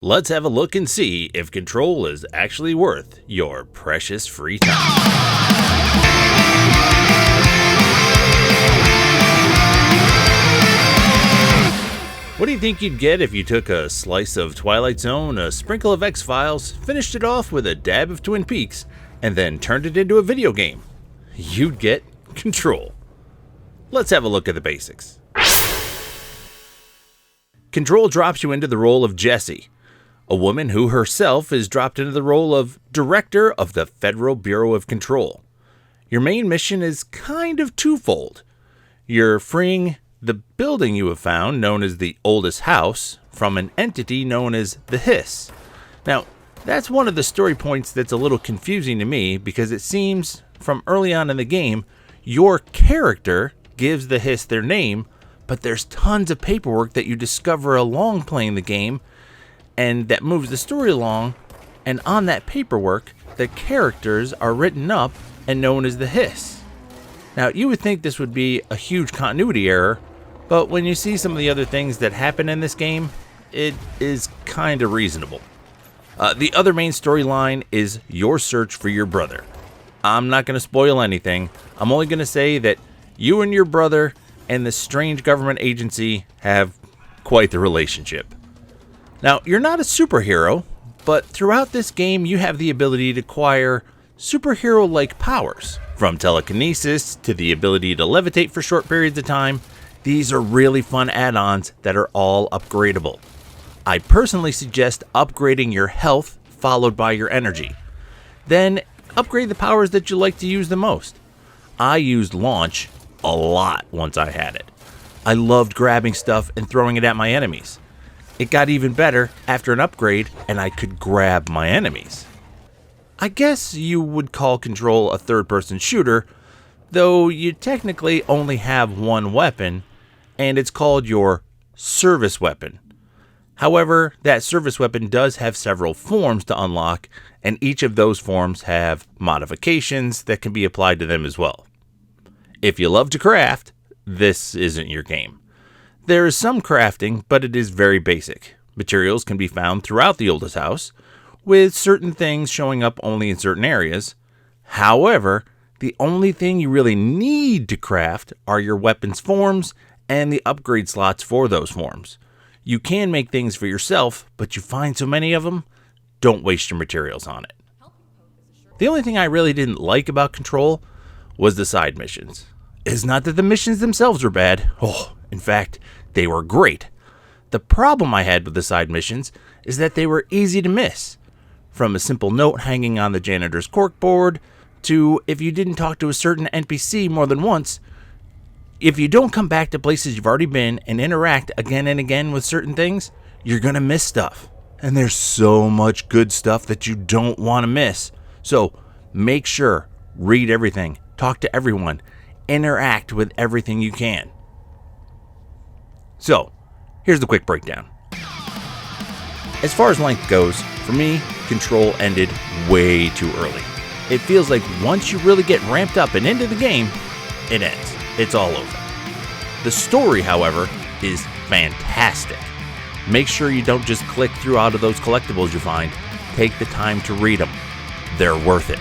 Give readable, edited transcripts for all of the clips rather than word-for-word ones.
Let's have a look and see if Control is actually worth your precious free time. What do you think you'd get if you took a slice of Twilight Zone, a sprinkle of X-Files, finished it off with a dab of Twin Peaks, and then turned it into a video game? You'd get Control. Let's have a look at the basics. Control drops you into the role of Jessie, a woman who herself is dropped into the role of Director of the Federal Bureau of Control. Your main mission is kind of twofold. You're freeing the building you have found, known as the Oldest House, from an entity known as the Hiss. Now, that's one of the story points that's a little confusing to me, because it seems from early on in the game, your character gives the Hiss their name, but there's tons of paperwork that you discover along playing the game, and that moves the story along, and on that paperwork, the characters are written up and known as the Hiss. Now, you would think this would be a huge continuity error, but when you see some of the other things that happen in this game, it is kind of reasonable. The other main storyline is your search for your brother. I'm not going to spoil anything. I'm only going to say that you and your brother and this strange government agency have quite the relationship. Now, you're not a superhero, but throughout this game you have the ability to acquire superhero-like powers. From telekinesis to the ability to levitate for short periods of time, these are really fun add-ons that are all upgradable. I personally suggest upgrading your health followed by your energy. Then upgrade the powers that you like to use the most. I used launch a lot once I had it. I loved grabbing stuff and throwing it at my enemies. It got even better after an upgrade and I could grab my enemies. I guess you would call Control a third-person shooter, though you technically only have one weapon, and it's called your service weapon. However, that service weapon does have several forms to unlock, and each of those forms have modifications that can be applied to them as well. If you love to craft, this isn't your game. There is some crafting, but it is very basic. Materials can be found throughout the Oldest House, with certain things showing up only in certain areas. However, the only thing you really need to craft are your weapons forms and the upgrade slots for those forms. You can make things for yourself, but you find so many of them, don't waste your materials on it. The only thing I really didn't like about Control was the side missions. It's not that the missions themselves were bad. In fact, they were great. The problem I had with the side missions is that they were easy to miss. From a simple note hanging on the janitor's corkboard, to if you didn't talk to a certain NPC more than once, if you don't come back to places you've already been and interact again and again with certain things, you're going to miss stuff. And there's so much good stuff that you don't want to miss. So make sure, read everything, talk to everyone, interact with everything you can. So, here's the quick breakdown. As far as length goes, for me, Control ended way too early. It feels like once you really get ramped up and into the game, it ends. It's all over. The story, however, is fantastic. Make sure you don't just click through out of those collectibles you find. Take the time to read them. They're worth it.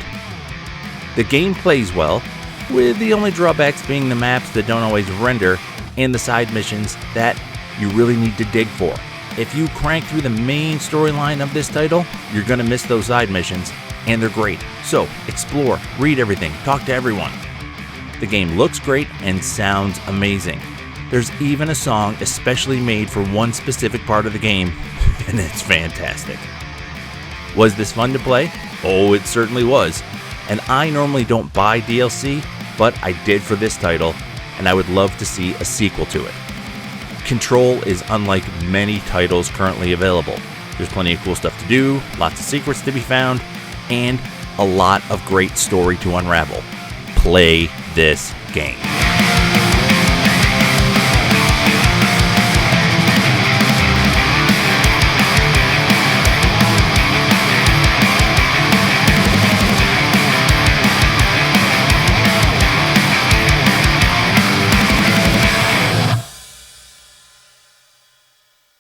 The game plays well, with the only drawbacks being the maps that don't always render and the side missions that you really need to dig for. If you crank through the main storyline of this title, you're going to miss those side missions, and they're great. So, explore, read everything, talk to everyone. The game looks great and sounds amazing. There's even a song especially made for one specific part of the game, and it's fantastic. Was this fun to play? Oh, it certainly was. And I normally don't buy DLC, but I did for this title, and I would love to see a sequel to it. Control is unlike many titles currently available. There's plenty of cool stuff to do, lots of secrets to be found, and a lot of great story to unravel. Play this game.